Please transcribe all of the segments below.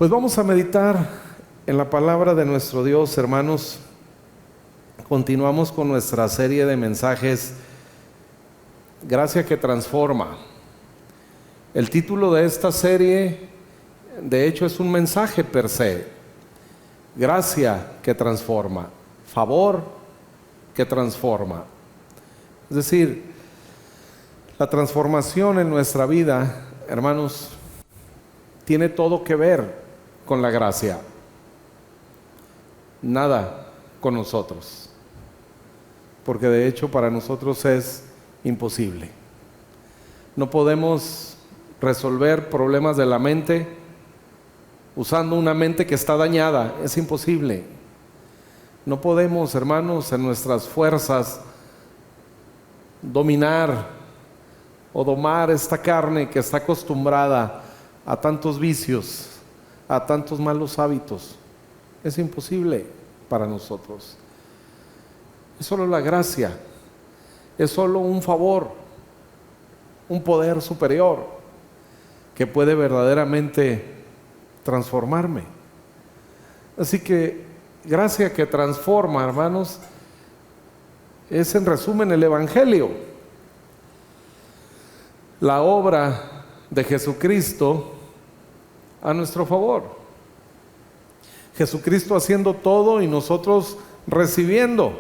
Pues vamos a meditar en la palabra de nuestro Dios, hermanos. Continuamos con nuestra serie de mensajes, Gracia que Transforma. El título de esta serie, de hecho, es un mensaje per se. Gracia que transforma, favor que transforma. Es decir, la transformación en nuestra vida, hermanos, tiene todo que ver con la gracia, nada con nosotros, porque de hecho para nosotros es imposible. No podemos resolver problemas de la mente usando una mente que está dañada, es imposible. No podemos, hermanos, en nuestras fuerzas dominar o domar esta carne que está acostumbrada a tantos vicios, a tantos malos hábitos. Es imposible para nosotros. Es solo la gracia, es solo un favor, un poder superior que puede verdaderamente transformarme. Así que gracia que transforma, hermanos, es en resumen el Evangelio, la obra de Jesucristo a nuestro favor. Jesucristo haciendo todo y nosotros recibiendo.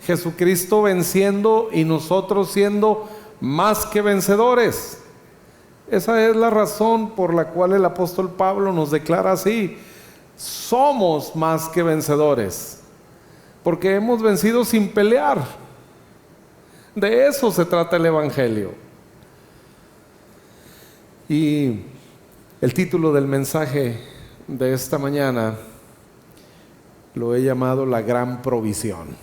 Jesucristo venciendo y nosotros siendo más que vencedores. Esa es la razón por la cual el apóstol Pablo nos declara así: somos más que vencedores, porque hemos vencido sin pelear. De eso se trata el Evangelio. Y el título del mensaje de esta mañana lo he llamado La Gran Provisión.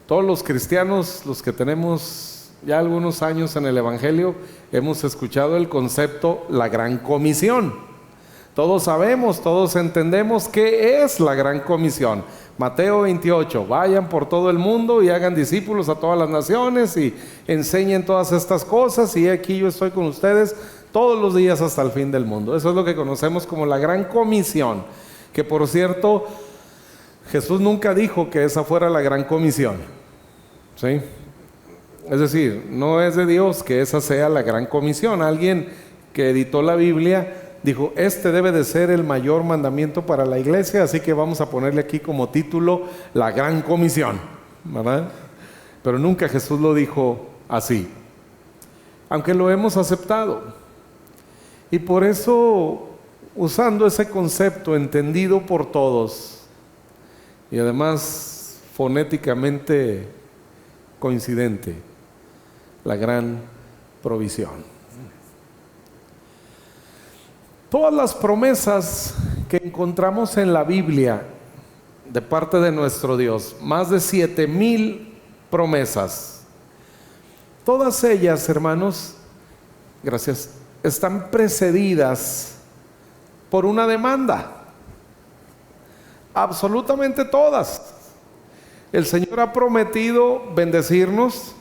Todos los cristianos, los que tenemos ya algunos años en el Evangelio, hemos escuchado el concepto la Gran Comisión. Todos sabemos, todos entendemos qué es la Gran Comisión. Mateo 28, vayan por todo el mundo y hagan discípulos a todas las naciones y enseñen todas estas cosas, y aquí yo estoy con ustedes todos los días hasta el fin del mundo. Eso es lo que conocemos como la Gran Comisión, que por cierto, Jesús nunca dijo que esa fuera la Gran Comisión, ¿sí? Es decir, no es de Dios que esa sea la Gran Comisión. Alguien que editó la Biblia dijo, este debe de ser el mayor mandamiento para la iglesia, así que vamos a ponerle aquí como título la Gran Comisión, ¿verdad? Pero nunca Jesús lo dijo así, aunque lo hemos aceptado. Y por eso, usando ese concepto entendido por todos y además fonéticamente coincidente, la gran provisión. Todas las promesas que encontramos en la Biblia de parte de nuestro Dios, más de 7,000 promesas, todas ellas, hermanos, gracias, están precedidas por una demanda. Absolutamente todas. El Señor ha prometido bendecirnos,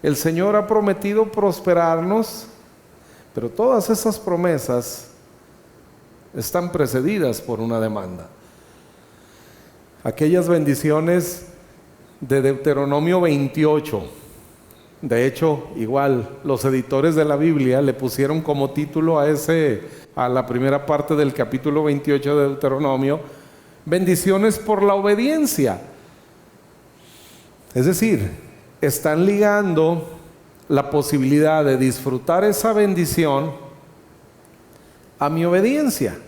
el Señor ha prometido prosperarnos, pero todas esas promesas están precedidas por una demanda. Aquellas bendiciones de Deuteronomio 28, de hecho, igual los editores de la Biblia le pusieron como título a la primera parte del capítulo 28 de Deuteronomio, bendiciones por la obediencia. Es decir, están ligando la posibilidad de disfrutar esa bendición a mi obediencia.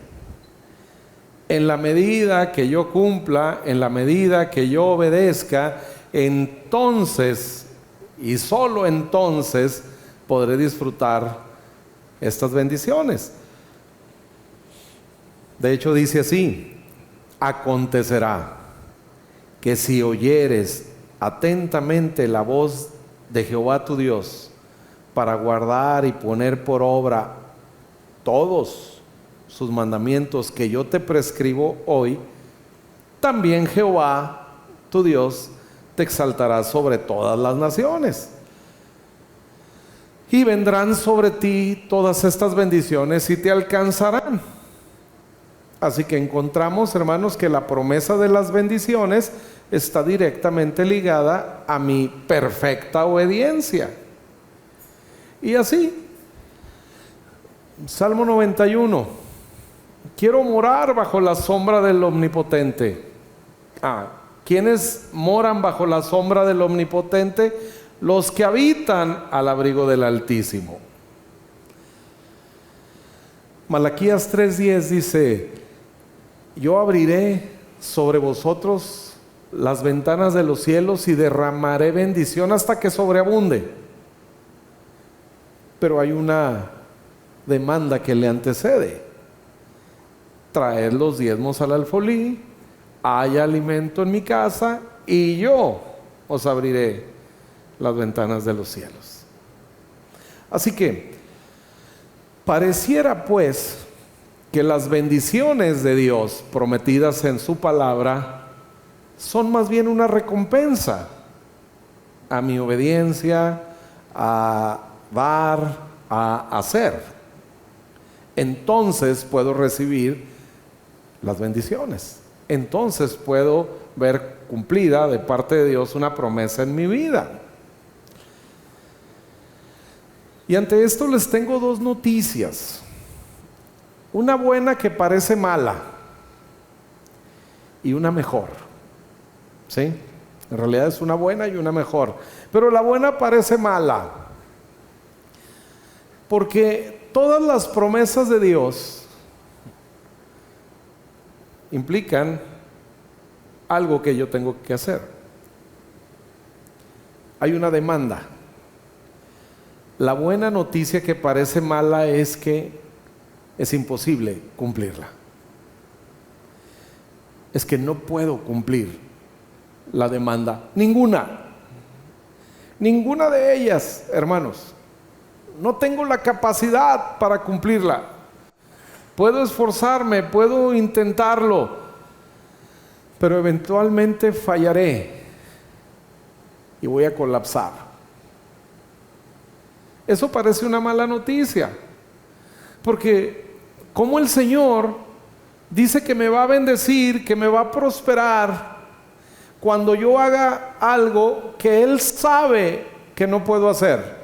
En la medida que yo cumpla, en la medida que yo obedezca, entonces y solo entonces podré disfrutar estas bendiciones. De hecho dice así: acontecerá que si oyeres atentamente la voz de Jehová tu Dios para guardar y poner por obra todos sus mandamientos que yo te prescribo hoy, también Jehová tu Dios te exaltará sobre todas las naciones. y vendrán sobre ti todas estas bendiciones y te alcanzarán. Así que encontramos, hermanos, que la promesa de las bendiciones está directamente ligada a mi perfecta obediencia. Y así, Salmo 91, quiero morar bajo la sombra del Omnipotente. ¿Quiénes moran bajo la sombra del Omnipotente? Los que habitan al abrigo del Altísimo. Malaquías 3:10 dice: yo abriré sobre vosotros las ventanas de los cielos y derramaré bendición hasta que sobreabunde. Pero hay una demanda que le antecede: traed los diezmos al alfolí, hay alimento en mi casa y yo os abriré las ventanas de los cielos. Así que pareciera pues que las bendiciones de Dios prometidas en su palabra son más bien una recompensa a mi obediencia, a dar, a hacer. Entonces puedo recibir las bendiciones. Entonces puedo ver cumplida de parte de Dios una promesa en mi vida. Y ante esto les tengo dos noticias. Una buena que parece mala y una mejor. ¿Sí? En realidad es una buena y una mejor. Pero la buena parece mala, porque todas las promesas de Dios implican algo que yo tengo que hacer. Hay una demanda. La buena noticia que parece mala es que es imposible cumplirla. Es que no puedo cumplir la demanda. Ninguna de ellas, hermanos. No tengo la capacidad para cumplirla. Puedo esforzarme, puedo intentarlo, pero eventualmente fallaré y voy a colapsar. Eso parece una mala noticia, porque como el Señor dice que me va a bendecir, que me va a prosperar, cuando yo haga algo que Él sabe que no puedo hacer.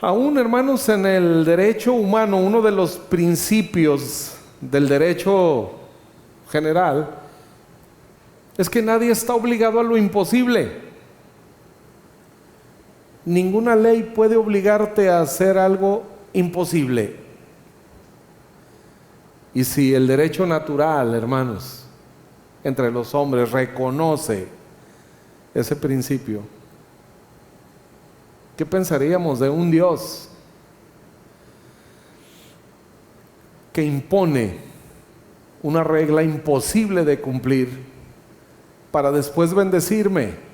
Aún, hermanos, en el derecho humano, uno de los principios del derecho general es que nadie está obligado a lo imposible. Ninguna ley puede obligarte a hacer algo imposible. Y si el derecho natural, hermanos, entre los hombres reconoce ese principio, ¿qué pensaríamos de un Dios que impone una regla imposible de cumplir para después bendecirme?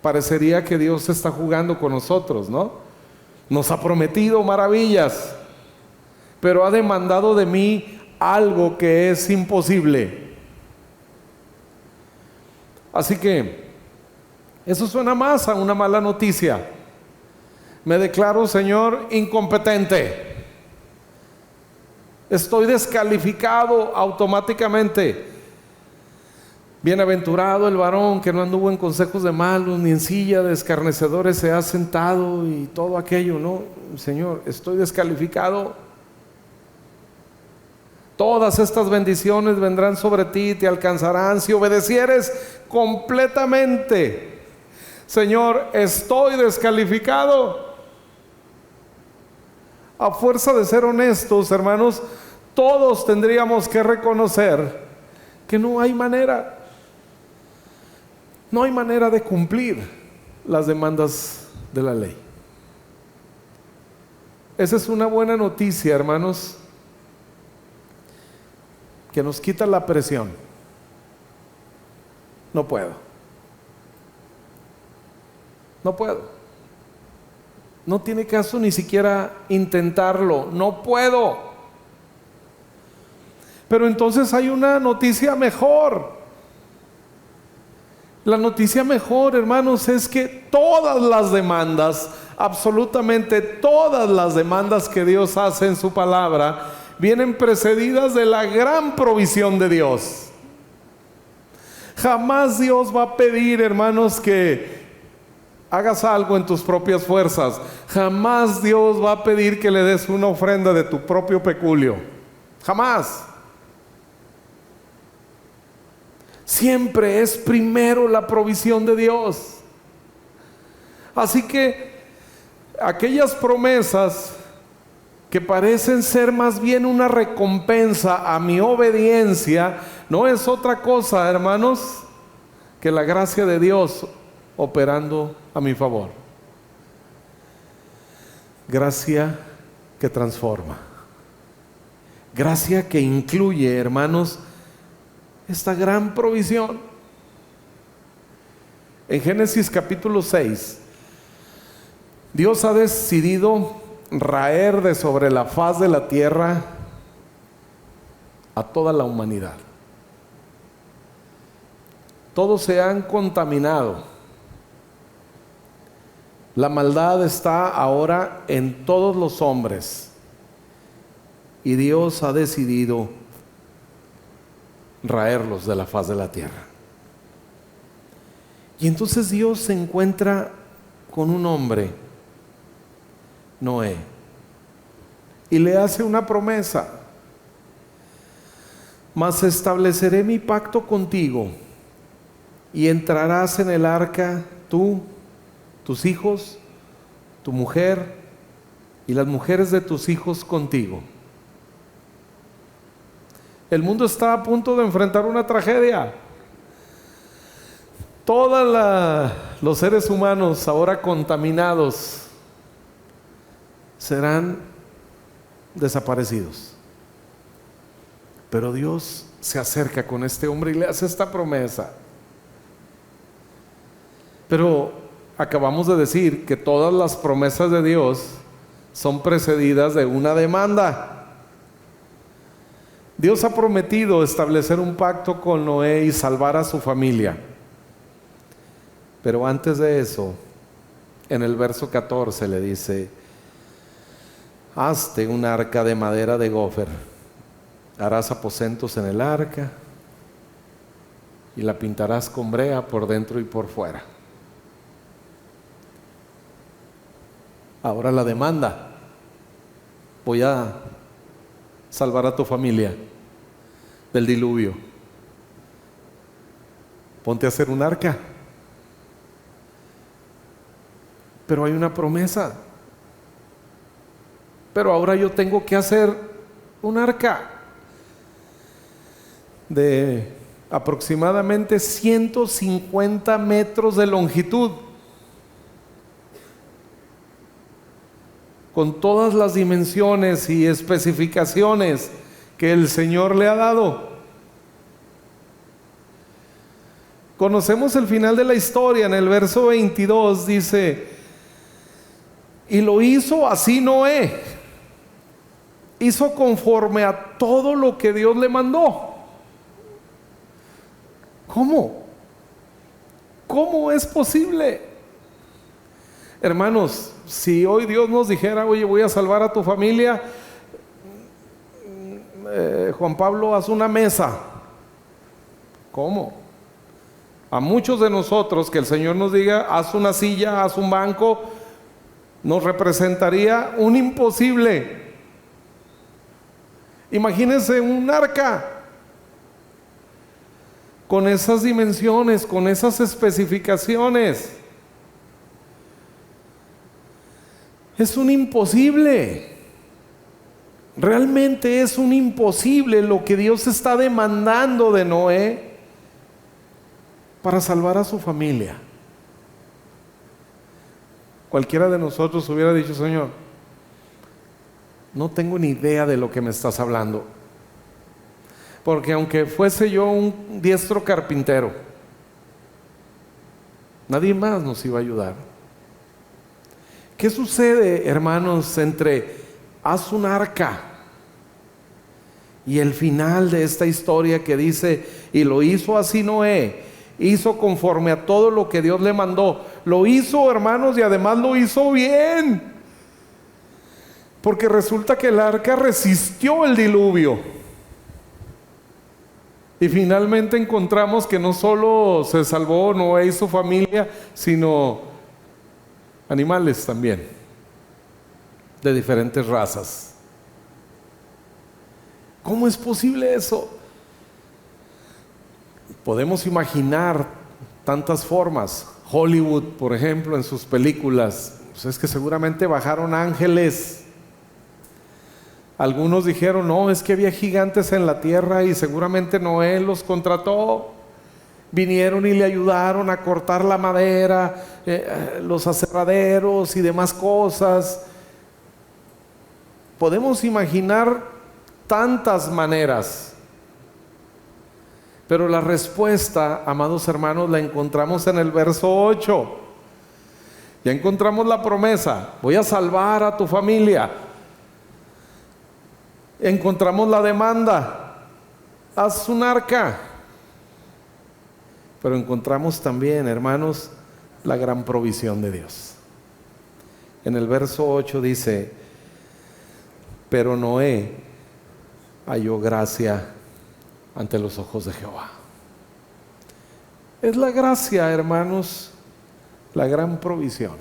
Parecería que Dios está jugando con nosotros, ¿no? Nos ha prometido maravillas, pero ha demandado de mí algo que es imposible. Así que eso suena más a una mala noticia. Me declaro, Señor, incompetente. Estoy descalificado automáticamente. Bienaventurado el varón que no anduvo en consejos de malos, ni en silla de escarnecedores se ha sentado y todo aquello. No, Señor, estoy descalificado. Todas estas bendiciones vendrán sobre ti y te alcanzarán si obedecieres completamente. Señor, estoy descalificado. A fuerza de ser honestos, hermanos, todos tendríamos que reconocer que no hay manera de cumplir las demandas de la ley. Esa es una buena noticia, hermanos, que nos quita la presión. No puedo. No tiene caso ni siquiera intentarlo. No puedo. Pero entonces hay una noticia mejor. La noticia mejor, hermanos, es que todas las demandas, absolutamente todas las demandas que Dios hace en su palabra, vienen precedidas de la gran provisión de Dios. Jamás Dios va a pedir, hermanos, que hagas algo en tus propias fuerzas. Jamás Dios va a pedir que le des una ofrenda de tu propio peculio. Jamás. Siempre es primero la provisión de Dios. Así que aquellas promesas que parecen ser más bien una recompensa a mi obediencia, no es otra cosa, hermanos, que la gracia de Dios operando a mi favor. Gracia que transforma. Gracia que incluye, hermanos, esta gran provisión. En Génesis capítulo 6, Dios ha decidido raer de sobre la faz de la tierra a toda la humanidad. Todos se han contaminado. La maldad está ahora en todos los hombres. Y Dios ha decidido raerlos de la faz de la tierra. Y entonces Dios se encuentra con un hombre, Noé, y le hace una promesa: mas estableceré mi pacto contigo, y entrarás en el arca tú, tus hijos, tu mujer y las mujeres de tus hijos contigo. El mundo está a punto de enfrentar una tragedia. Todos los seres humanos ahora contaminados serán desaparecidos. Pero Dios se acerca con este hombre y le hace esta promesa. Pero acabamos de decir que todas las promesas de Dios son precedidas de una demanda. Dios ha prometido establecer un pacto con Noé y salvar a su familia. Pero antes de eso, en el verso 14 le dice: hazte un arca de madera de gofer, harás aposentos en el arca y la pintarás con brea por dentro y por fuera. Ahora la demanda: voy a salvar a tu familia del diluvio. Ponte a hacer un arca. Pero hay una promesa. Pero ahora yo tengo que hacer un arca de aproximadamente 150 metros de longitud, con todas las dimensiones y especificaciones que el Señor le ha dado. Conocemos el final de la historia. En el verso 22 dice: y lo hizo así Noé. Hizo conforme a todo lo que Dios le mandó. ¿Cómo? ¿Cómo es posible? Hermanos, si hoy Dios nos dijera: oye, voy a salvar a tu familia, Juan Pablo, haz una mesa. ¿Cómo? A muchos de nosotros que el Señor nos diga: haz una silla, haz un banco, nos representaría un imposible. Imagínense un arca con esas dimensiones, con esas especificaciones. Es un imposible. Realmente es un imposible lo que Dios está demandando de Noé para salvar a su familia. Cualquiera de nosotros hubiera dicho: Señor, no tengo ni idea de lo que me estás hablando, porque aunque fuese yo un diestro carpintero, nadie más nos iba a ayudar. ¿Qué sucede, hermanos, entre haz un arca y el final de esta historia que dice: y lo hizo así Noé, hizo conforme a todo lo que Dios le mandó. Lo hizo, hermanos, y además lo hizo bien. Porque resulta que el arca resistió el diluvio. Y finalmente encontramos que no solo se salvó Noé y su familia, sino animales también, de diferentes razas. ¿Cómo es posible eso? Podemos imaginar tantas formas. Hollywood, por ejemplo, en sus películas, pues es que seguramente bajaron ángeles. Algunos dijeron, no, es que había gigantes en la tierra y seguramente Noé los contrató. Vinieron y le ayudaron a cortar la madera, los aserraderos y demás cosas. Podemos imaginar tantas maneras. Pero la respuesta, amados hermanos, la encontramos en el verso 8. Ya encontramos la promesa: voy a salvar a tu familia. Encontramos la demanda: haz un arca. Pero encontramos también, hermanos, la gran provisión de Dios. En el verso 8 dice: pero Noé halló gracia ante los ojos de Jehová. Es la gracia, hermanos, la gran provisión.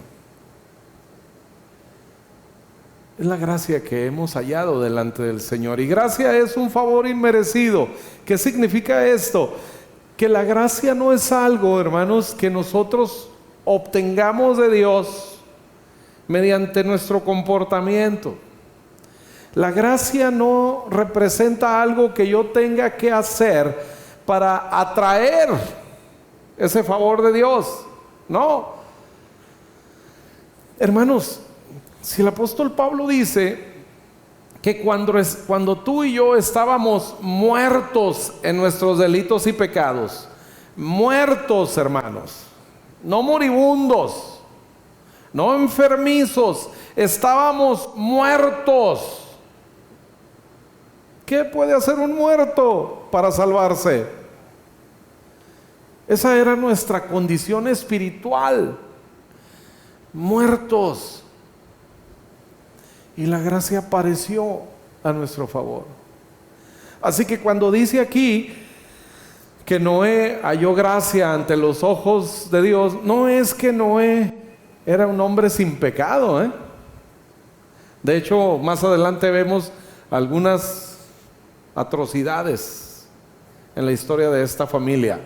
Es la gracia que hemos hallado delante del Señor. Y gracia es un favor inmerecido. ¿Qué significa esto? Que la gracia no es algo, hermanos, que nosotros obtengamos de Dios mediante nuestro comportamiento. La gracia no representa algo que yo tenga que hacer para atraer ese favor de Dios. No. Hermanos, si el apóstol Pablo dice que cuando tú y yo estábamos muertos en nuestros delitos y pecados, muertos, hermanos, no moribundos, no enfermizos, estábamos muertos. ¿Qué puede hacer un muerto para salvarse? Esa era nuestra condición espiritual, muertos. Y la gracia apareció a nuestro favor. Así que cuando dice aquí que Noé halló gracia ante los ojos de Dios, no es que Noé era un hombre sin pecado, ¿eh? De hecho, más adelante vemos algunas atrocidades en la historia de esta familia.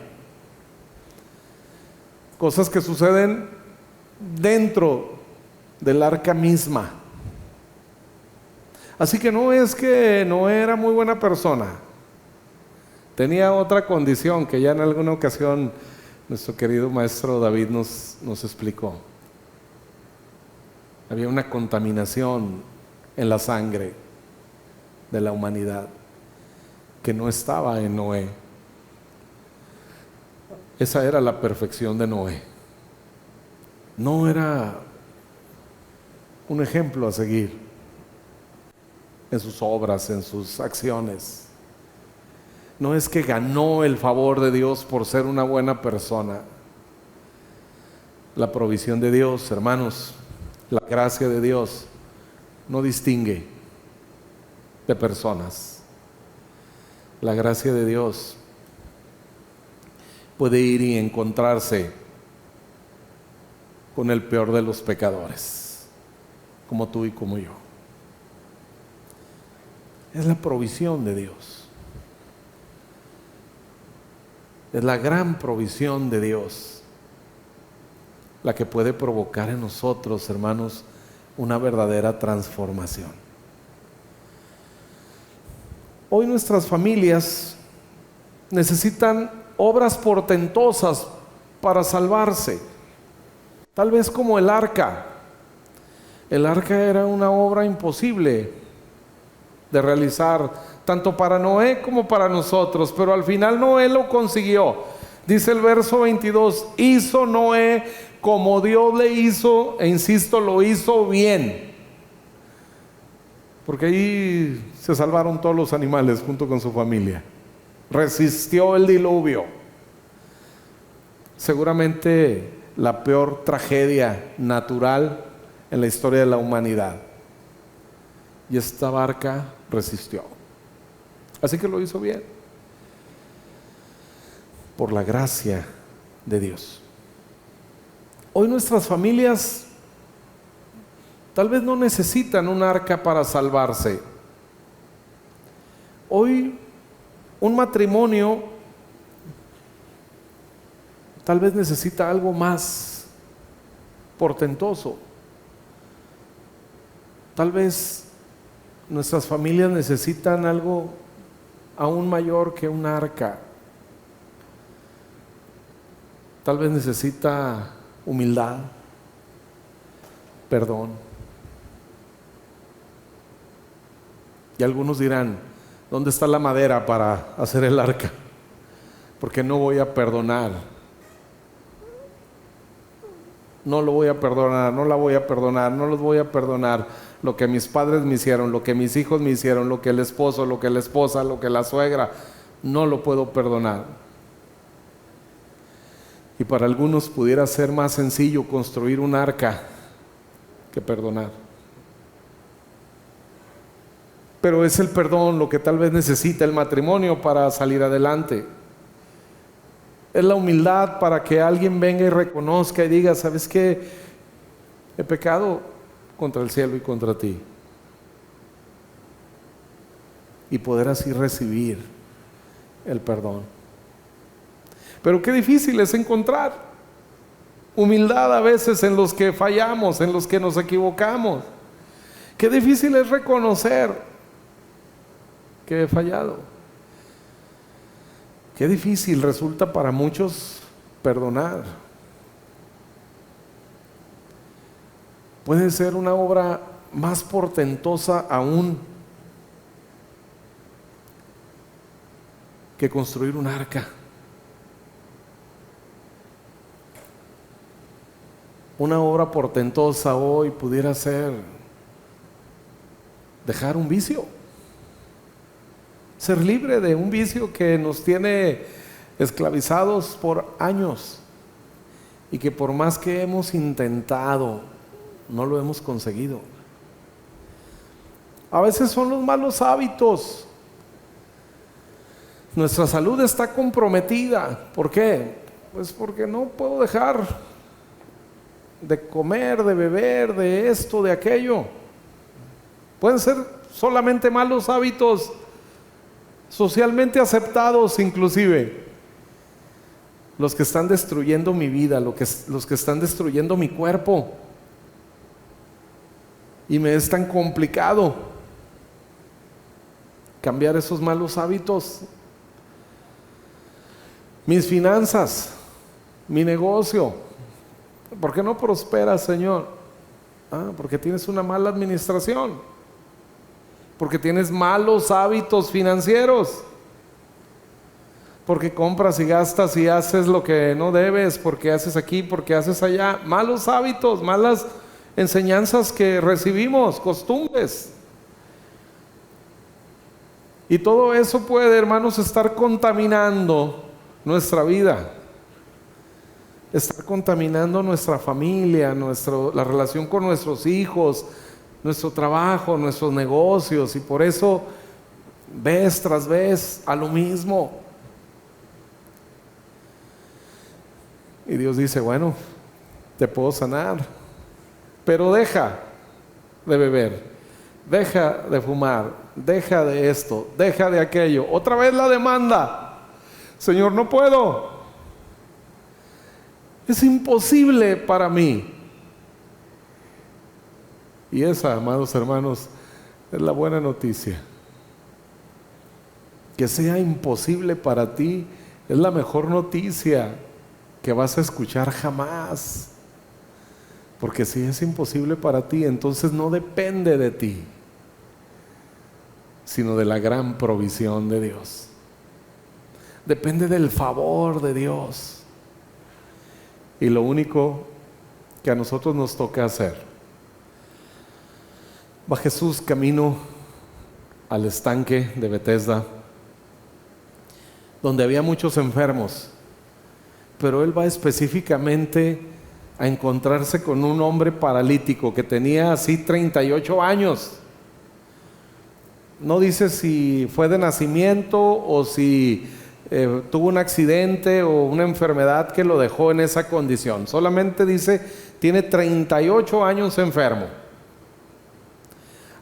Cosas que suceden dentro del arca misma. Así que no es que no era muy buena persona. Tenía otra condición que ya en alguna ocasión nuestro querido maestro David nos explicó. Había una contaminación en la sangre de la humanidad que no estaba en Noé. Esa era la perfección de Noé. No era un ejemplo a seguir en sus obras, en sus acciones. No es que ganó el favor de Dios por ser una buena persona. La provisión de Dios, hermanos, la gracia de Dios no distingue de personas. La gracia de Dios puede ir y encontrarse con el peor de los pecadores, como tú y como yo. Es la provisión de Dios. Es la gran provisión de Dios la que puede provocar en nosotros, hermanos, una verdadera transformación. Hoy nuestras familias necesitan obras portentosas para salvarse. Tal vez como el arca. El arca era una obra imposible de realizar, tanto para Noé como para nosotros, pero al final Noé lo consiguió. Dice el verso 22, hizo Noé como Dios le hizo, e insisto, lo hizo bien. Porque ahí se salvaron todos los animales junto con su familia. Resistió el diluvio. seguramente la peor tragedia natural en la historia de la humanidad. Y esta barca resistió. Así que lo hizo bien, por la gracia de Dios. Hoy nuestras familias tal vez no necesitan un arca para salvarse. Hoy un matrimonio tal vez necesita algo más portentoso. Tal vez nuestras familias necesitan algo aún mayor que un arca. Tal vez necesita humildad, perdón. Y algunos dirán, ¿dónde está la madera para hacer el arca? Porque no voy a perdonar. No lo voy a perdonar, no la voy a perdonar, no los voy a perdonar. Lo que mis padres me hicieron, lo que mis hijos me hicieron, lo que el esposo, lo que la esposa, lo que la suegra, no lo puedo perdonar. Y para algunos pudiera ser más sencillo construir un arca que perdonar. Pero es el perdón lo que tal vez necesita el matrimonio para salir adelante. Es la humildad para que alguien venga y reconozca y diga, ¿sabes qué? He pecado contra el cielo y contra ti. Y poder así recibir el perdón. Pero qué difícil es encontrar humildad a veces en los que fallamos, en los que nos equivocamos. Qué difícil es reconocer que he fallado. Qué difícil resulta para muchos perdonar. Puede ser una obra más portentosa aún que construir un arca. Una obra portentosa hoy pudiera ser dejar un vicio. Ser libre de un vicio que nos tiene esclavizados por años y que por más que hemos intentado, no lo hemos conseguido. A veces son los malos hábitos. Nuestra salud está comprometida. ¿Por qué? Pues porque no puedo dejar de comer, de beber, de esto, de aquello. Pueden ser solamente malos hábitos socialmente aceptados inclusive, los que están destruyendo mi vida, los que están destruyendo mi cuerpo. Y me es tan complicado cambiar esos malos hábitos. Mis finanzas, mi negocio, ¿por qué no prospera, Señor? Porque tienes una mala administración. Porque tienes malos hábitos financieros. Porque compras y gastas y haces lo que no debes. Porque haces aquí, porque haces allá. Malos hábitos, malas enseñanzas que recibimos, costumbres. Y todo eso puede, hermanos, estar contaminando nuestra vida. Estar contaminando nuestra familia, la relación con nuestros hijos, nuestro trabajo, nuestros negocios. Y por eso vez tras vez a lo mismo. Y Dios dice, bueno, te puedo sanar, pero deja de beber, deja de fumar, deja de esto, deja de aquello. Otra vez la demanda. Señor, no puedo. Es imposible para mí. Y esa, amados hermanos, es la buena noticia. Que sea imposible para ti es la mejor noticia que vas a escuchar jamás. Porque si es imposible para ti, entonces no depende de ti, sino de la gran provisión de Dios. Depende del favor de Dios. Y lo único que a nosotros nos toca hacer, va Jesús camino al estanque de Betesda, donde había muchos enfermos, pero él va específicamente a encontrarse con un hombre paralítico que tenía así 38 años. No dice si fue de nacimiento o si tuvo un accidente o una enfermedad que lo dejó en esa condición. Solamente dice, tiene 38 años enfermo.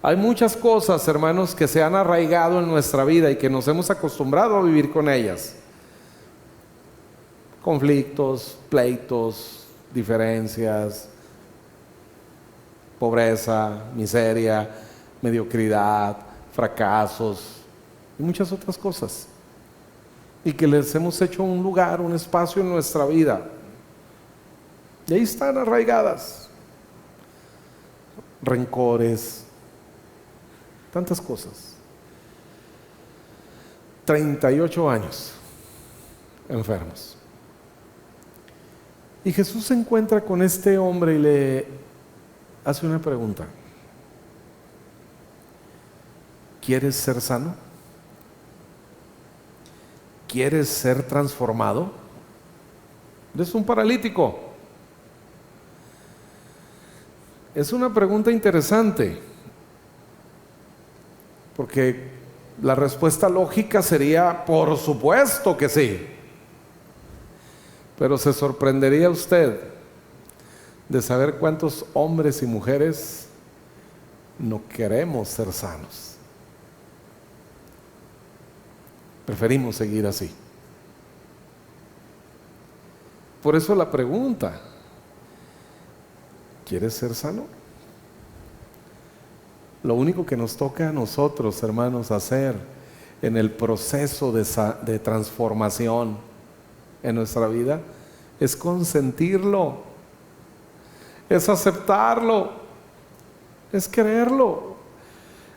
Hay muchas cosas, hermanos, que se han arraigado en nuestra vida y que nos hemos acostumbrado a vivir con ellas. Conflictos, pleitos, diferencias, pobreza, miseria, mediocridad, fracasos y muchas otras cosas. Y que les hemos hecho un lugar, un espacio en nuestra vida. Y ahí están arraigadas. Rencores, tantas cosas. 38 años enfermos. Y Jesús se encuentra con este hombre y le hace una pregunta. ¿Quieres ser sano? ¿Quieres ser transformado? Es un paralítico. Es una pregunta interesante, porque la respuesta lógica sería, por supuesto que sí. Pero se sorprendería usted de saber cuántos hombres y mujeres no queremos ser sanos. Preferimos seguir así. Por eso la pregunta, ¿quieres ser sano? Lo único que nos toca a nosotros, hermanos, hacer en el proceso de transformación en nuestra vida es consentirlo, es aceptarlo, es quererlo.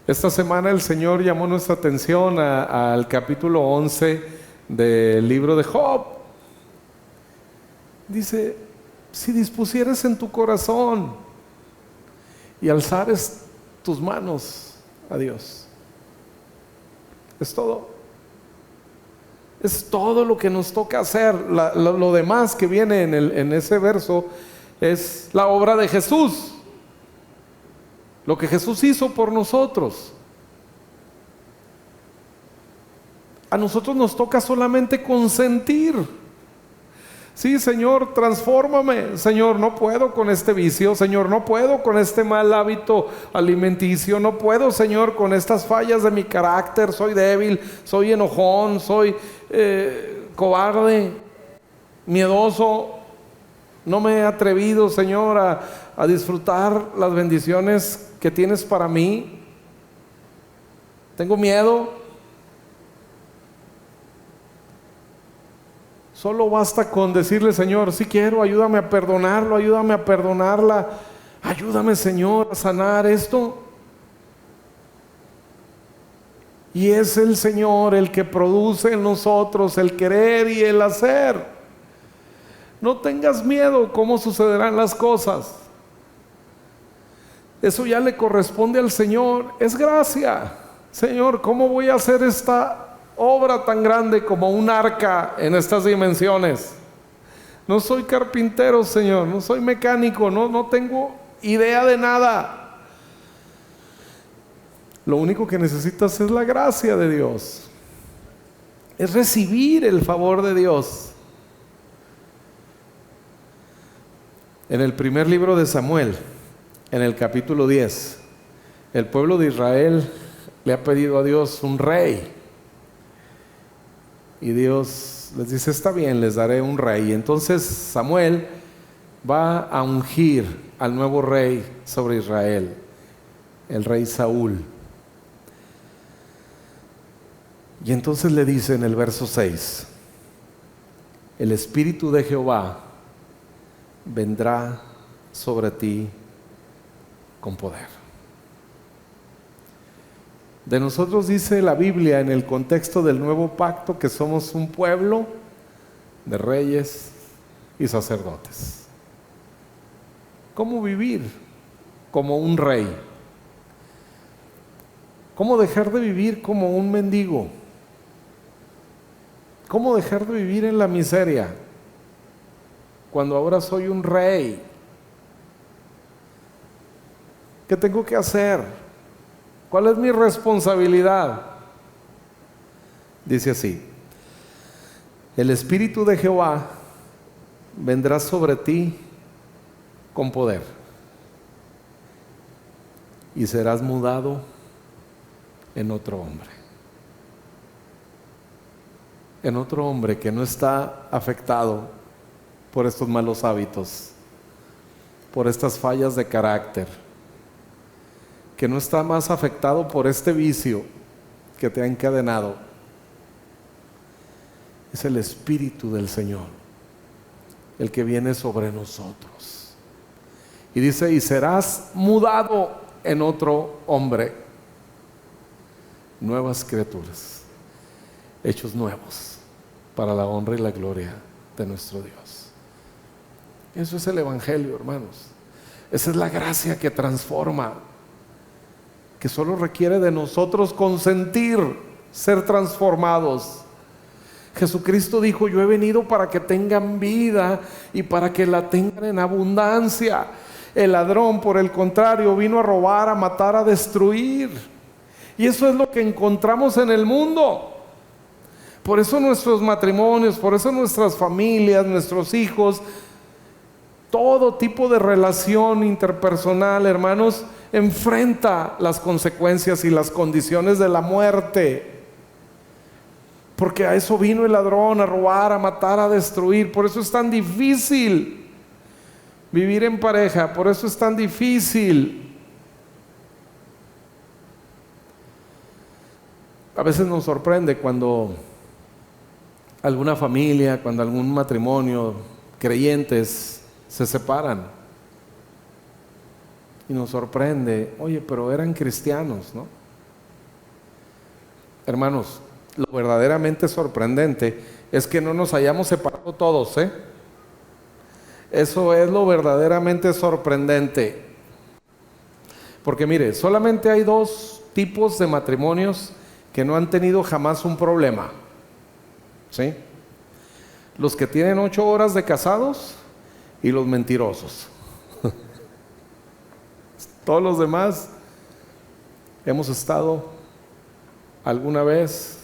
Esta semana el Señor llamó nuestra atención al capítulo 11 del libro de Job. Dice, si dispusieres en tu corazón y alzares tus manos a Dios. Es todo. Es todo lo que nos toca hacer. Lo demás que viene en ese verso es la obra de Jesús. Lo que Jesús hizo por nosotros. A nosotros nos toca solamente consentir. Sí, Señor, transfórmame. Señor, no puedo con este vicio. Señor, no puedo con este mal hábito alimenticio. No puedo, Señor, con estas fallas de mi carácter. Soy débil, soy enojón, soy cobarde, miedoso. No me he atrevido, Señor, a disfrutar las bendiciones que tienes para mí. Tengo miedo. Solo basta con decirle, Señor, sí quiero, ayúdame a perdonarlo, ayúdame a perdonarla, ayúdame, Señor, a sanar esto. Y es el Señor el que produce en nosotros el querer y el hacer. No tengas miedo cómo sucederán las cosas. Eso ya le corresponde al Señor, es gracia. Señor, ¿cómo voy a hacer esta obra tan grande como un arca en estas dimensiones? No soy carpintero, Señor, no soy mecánico, no tengo idea de nada. Lo único que necesitas es la gracia de Dios, es recibir el favor de Dios. En el primer libro de Samuel, en el capítulo 10, el pueblo de Israel le ha pedido a Dios un rey. Y Dios les dice, está bien, les daré un rey. Y entonces Samuel va a ungir al nuevo rey sobre Israel, el rey Saúl. Y entonces le dice en el verso 6, el Espíritu de Jehová vendrá sobre ti con poder. De nosotros dice la Biblia en el contexto del nuevo pacto que somos un pueblo de reyes y sacerdotes. ¿Cómo vivir como un rey? ¿Cómo dejar de vivir como un mendigo? ¿Cómo dejar de vivir en la miseria? cuando ahora soy un rey? ¿Qué tengo que hacer? ¿Cuál es mi responsabilidad? Dice así: el Espíritu de Jehová vendrá sobre ti con poder, y serás mudado en otro hombre. En otro hombre que no está afectado por estos malos hábitos, por estas fallas de carácter, que no está más afectado por este vicio que te ha encadenado. Es el Espíritu del Señor el que viene sobre nosotros. Y dice: y serás mudado en otro hombre. Nuevas criaturas, hechos nuevos para la honra y la gloria de nuestro Dios. Eso es el Evangelio, hermanos. Esa es la gracia que transforma, que solo requiere de nosotros consentir ser transformados. Jesucristo dijo: yo he venido para que tengan vida y para que la tengan en abundancia. El ladrón, por el contrario, vino a robar, a matar, a destruir. Y eso es lo que encontramos en el mundo. Por eso nuestros matrimonios, por eso nuestras familias, nuestros hijos, todo tipo de relación interpersonal, hermanos, enfrenta las consecuencias y las condiciones de la muerte. Porque a eso vino el ladrón, a robar, a matar, a destruir. Por eso es tan difícil vivir en pareja, por eso es tan difícil. A veces nos sorprende cuando alguna familia, cuando algún matrimonio, creyentes, se separan. Y nos sorprende: oye, pero eran cristianos, ¿no? Hermanos, lo verdaderamente sorprendente es que no nos hayamos separado todos, ¿eh? Eso es lo verdaderamente sorprendente. Porque mire, solamente hay dos tipos de matrimonios que no han tenido jamás un problema, ¿sí? Los que tienen 8 horas de casados y los mentirosos. Todos los demás hemos estado alguna vez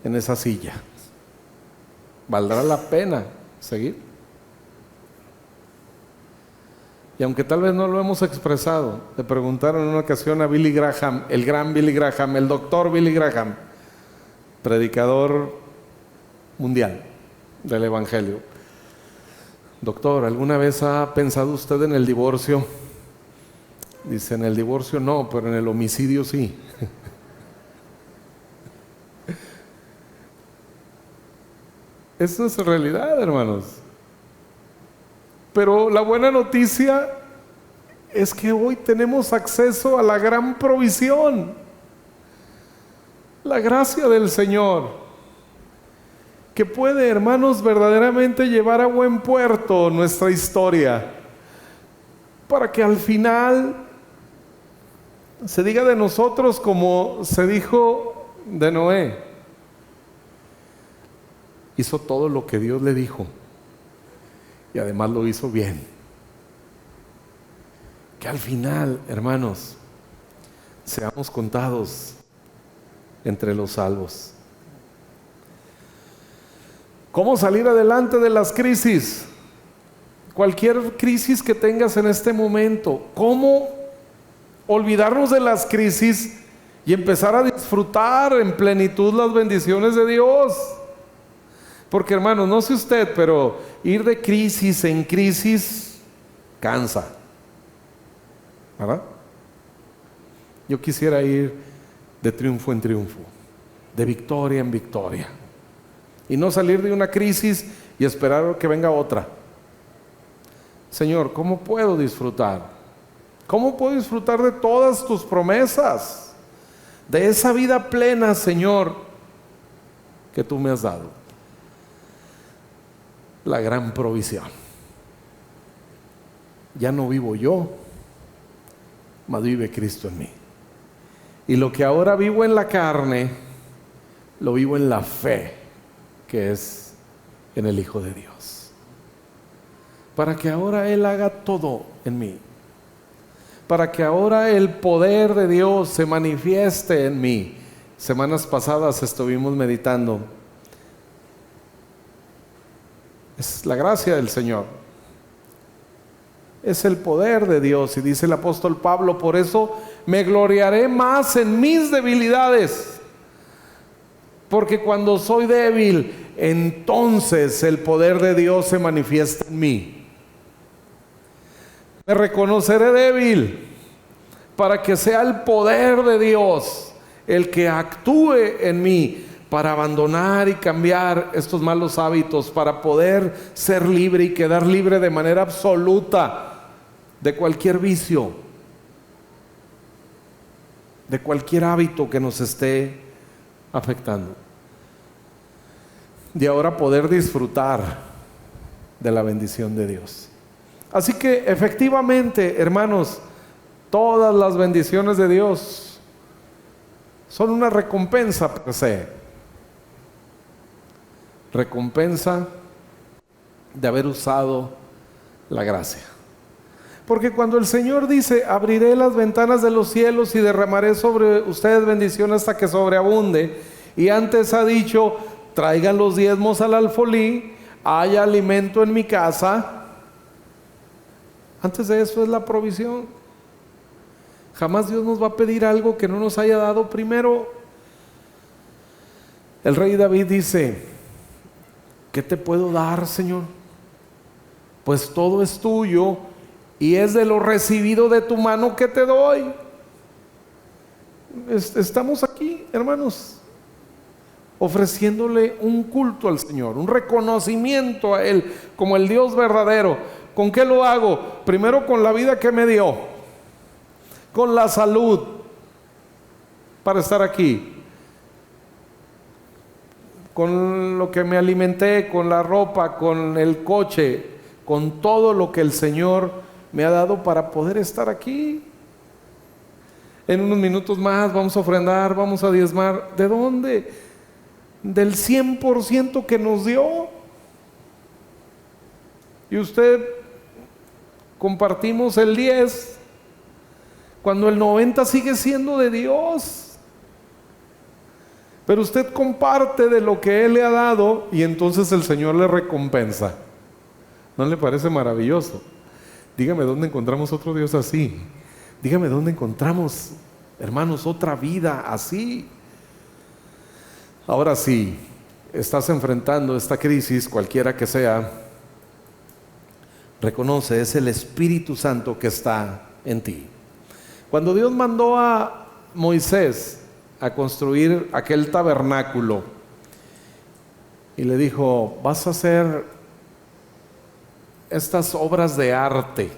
en esa silla. ¿Valdrá la pena seguir? Y aunque tal vez no lo hemos expresado, le preguntaron en una ocasión a Billy Graham, el gran Billy Graham, el doctor Billy Graham, predicador mundial del Evangelio: doctor, ¿alguna vez ha pensado usted en el divorcio? Dice: en el divorcio no, pero en el homicidio sí. Eso es realidad, hermanos. Pero la buena noticia es que hoy tenemos acceso a la gran provisión, la gracia del Señor, que puede, hermanos, verdaderamente llevar a buen puerto nuestra historia, para que al final se diga de nosotros como se dijo de Noé: hizo todo lo que Dios le dijo y además lo hizo bien. Que al final, hermanos, seamos contados entre los salvos. ¿Cómo salir adelante de las crisis? Cualquier crisis que tengas en este momento, ¿cómo olvidarnos de las crisis y empezar a disfrutar en plenitud las bendiciones de Dios? Porque, hermanos, no sé usted, pero ir de crisis en crisis cansa, ¿verdad? Yo quisiera ir de triunfo en triunfo, de victoria en victoria, y no salir de una crisis y esperar que venga otra. Señor, ¿cómo puedo disfrutar? ¿Cómo puedo disfrutar de todas tus promesas? De esa vida plena, Señor, que tú me has dado. La gran provisión. Ya no vivo yo, mas vive Cristo en mí. Y lo que ahora vivo en la carne, lo vivo en la fe que es en el Hijo de Dios. para que ahora Él haga todo en mí, para que ahora el poder de Dios se manifieste en mí. Semanas pasadas estuvimos meditando. Es la gracia del Señor, es el poder de Dios. Y dice el apóstol Pablo: por eso me gloriaré más en mis debilidades, porque cuando soy débil, entonces el poder de Dios se manifiesta en mí. Me reconoceré débil para que sea el poder de Dios el que actúe en mí, para abandonar y cambiar estos malos hábitos, para poder ser libre y quedar libre de manera absoluta de cualquier vicio, de cualquier hábito que nos esté afectando. Y ahora poder disfrutar de la bendición de Dios. Así que efectivamente, hermanos, todas las bendiciones de Dios son una recompensa per se. Recompensa de haber usado la gracia. Porque cuando el Señor dice: abriré las ventanas de los cielos y derramaré sobre ustedes bendición hasta que sobreabunde, y antes ha dicho: traigan los diezmos al alfolí, haya alimento en mi casa. Antes de eso es la provisión. Jamás Dios nos va a pedir algo que no nos haya dado primero. El rey David dice: ¿qué te puedo dar, Señor? Pues todo es tuyo, y es de lo recibido de tu mano que te doy. Estamos aquí, hermanos, ofreciéndole un culto al Señor, un reconocimiento a Él como el Dios verdadero. ¿Con qué lo hago? Primero con la vida que me dio, con la salud para estar aquí, con lo que me alimenté, con la ropa, con el coche, con todo lo que el Señor me ha dado para poder estar aquí. En unos minutos más vamos a ofrendar, vamos a diezmar. ¿De dónde? Del 100% que nos dio. Y usted, compartimos el 10, cuando el 90 sigue siendo de Dios. Pero usted comparte de lo que Él le ha dado, y entonces el Señor le recompensa. ¿No le parece maravilloso? Dígame dónde encontramos otro Dios así. Dígame dónde encontramos, hermanos, otra vida así. Ahora sí, estás enfrentando esta crisis, cualquiera que sea, reconoce, es el Espíritu Santo que está en ti. Cuando Dios mandó a Moisés a construir aquel tabernáculo y le dijo: vas a hacer estas obras de arte,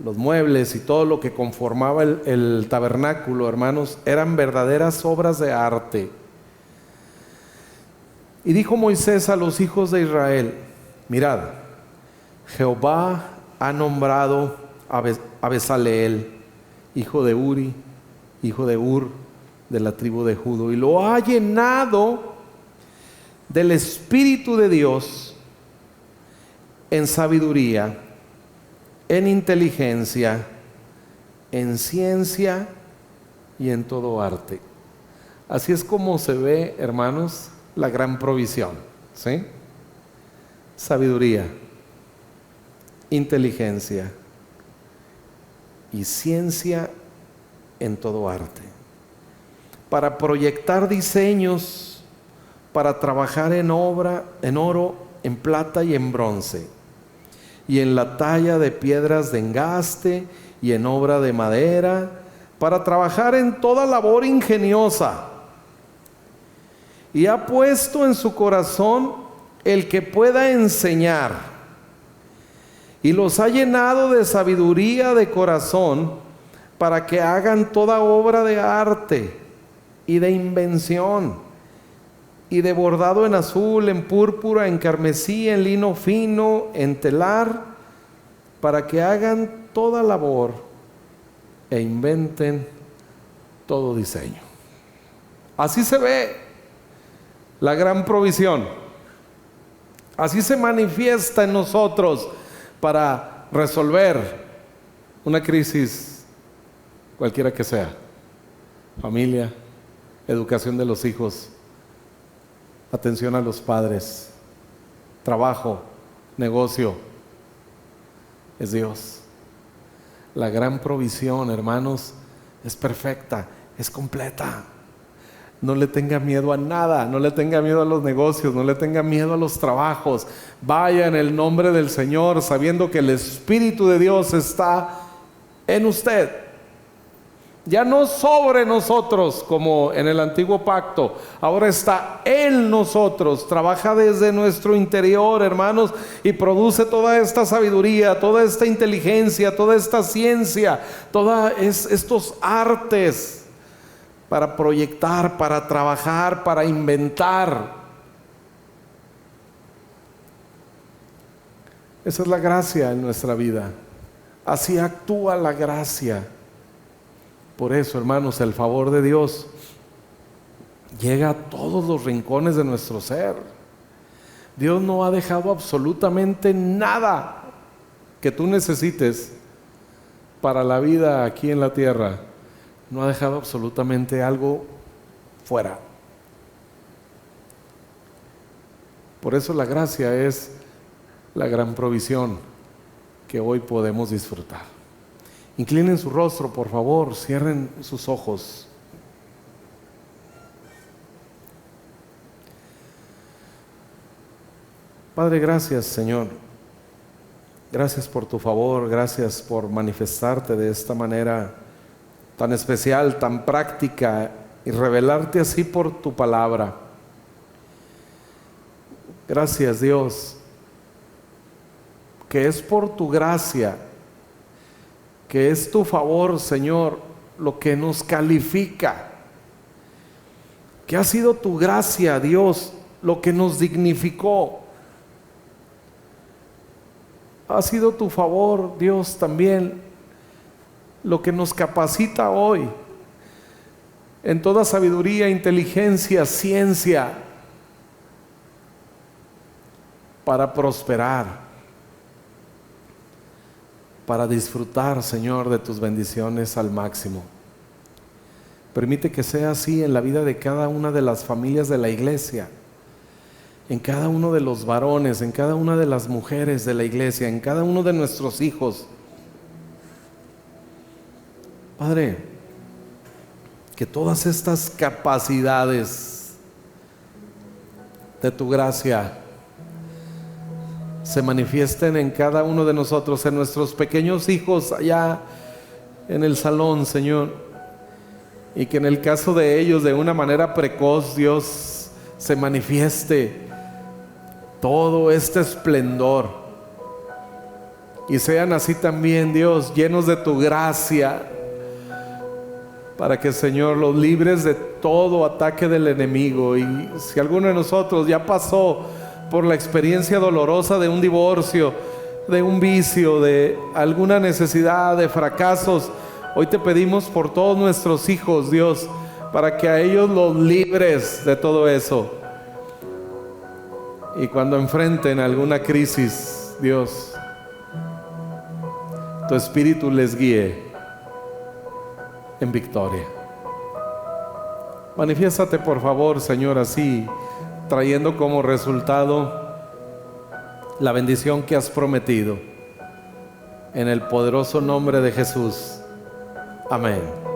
los muebles y todo lo que conformaba el tabernáculo, hermanos, eran verdaderas obras de arte. Y dijo Moisés a los hijos de Israel: mirad, Jehová ha nombrado a Bezaleel, hijo de Uri, hijo de Ur, de la tribu de Judá, y lo ha llenado del Espíritu de Dios en sabiduría, en inteligencia, en ciencia y en todo arte. Así es como se ve, hermanos, la gran provisión, ¿sí? Sabiduría, inteligencia y ciencia en todo arte, para proyectar diseños, para trabajar en obra, en oro, en plata y en bronce, y en la talla de piedras de engaste y en obra de madera, para trabajar en toda labor ingeniosa. Y ha puesto en su corazón el que pueda enseñar, y los ha llenado de sabiduría de corazón, para que hagan toda obra de arte y de invención, y de bordado en azul, en púrpura, en carmesí, en lino fino, en telar, para que hagan toda labor e inventen todo diseño. Así se ve la gran provisión. Así se manifiesta en nosotros para resolver una crisis cualquiera que sea. Familia, educación de los hijos, atención a los padres, trabajo, negocio. Es Dios. La gran provisión, hermanos, es perfecta, es completa. No le tenga miedo a nada, no le tenga miedo a los negocios, no le tenga miedo a los trabajos. Vaya en el nombre del Señor, sabiendo que el Espíritu de Dios está en usted. Ya no sobre nosotros como en el antiguo pacto, ahora está en nosotros, trabaja desde nuestro interior, hermanos, y produce toda esta sabiduría, toda esta inteligencia, toda esta ciencia, todos estos artes para proyectar, para trabajar, para inventar. Esa es la gracia en nuestra vida. Así actúa la gracia. Por eso, hermanos, el favor de Dios llega a todos los rincones de nuestro ser. Dios no ha dejado absolutamente nada que tú necesites para la vida aquí en la tierra. No ha dejado absolutamente algo fuera. Por eso la gracia es la gran provisión que hoy podemos disfrutar. Inclinen su rostro, por favor, cierren sus ojos. Padre, gracias, Señor. Gracias por tu favor, gracias por manifestarte de esta manera tan especial, tan práctica, y revelarte así por tu palabra. Gracias, Dios, que es por tu gracia, que es tu favor, Señor, lo que nos califica, que ha sido tu gracia, Dios, lo que nos dignificó. Ha sido tu favor, Dios, también lo que nos capacita hoy en toda sabiduría, inteligencia, ciencia, para prosperar, para disfrutar, Señor, de tus bendiciones al máximo. Permite que sea así en la vida de cada una de las familias de la iglesia, en cada uno de los varones, en cada una de las mujeres de la iglesia, en cada uno de nuestros hijos. Padre, que todas estas capacidades de tu gracia se manifiesten en cada uno de nosotros, en nuestros pequeños hijos allá en el salón, Señor, y que en el caso de ellos, de una manera precoz, Dios, se manifieste todo este esplendor, y sean así también, Dios, llenos de tu gracia, para que, Señor, los libres de todo ataque del enemigo. Y si alguno de nosotros ya pasó por la experiencia dolorosa de un divorcio, de un vicio, de alguna necesidad, de fracasos, hoy te pedimos por todos nuestros hijos, Dios, para que a ellos los libres de todo eso. Y cuando enfrenten alguna crisis, Dios, tu Espíritu les guíe en victoria. Manifiéstate, por favor, Señor, así, trayendo como resultado la bendición que has prometido. En el poderoso nombre de Jesús. Amén.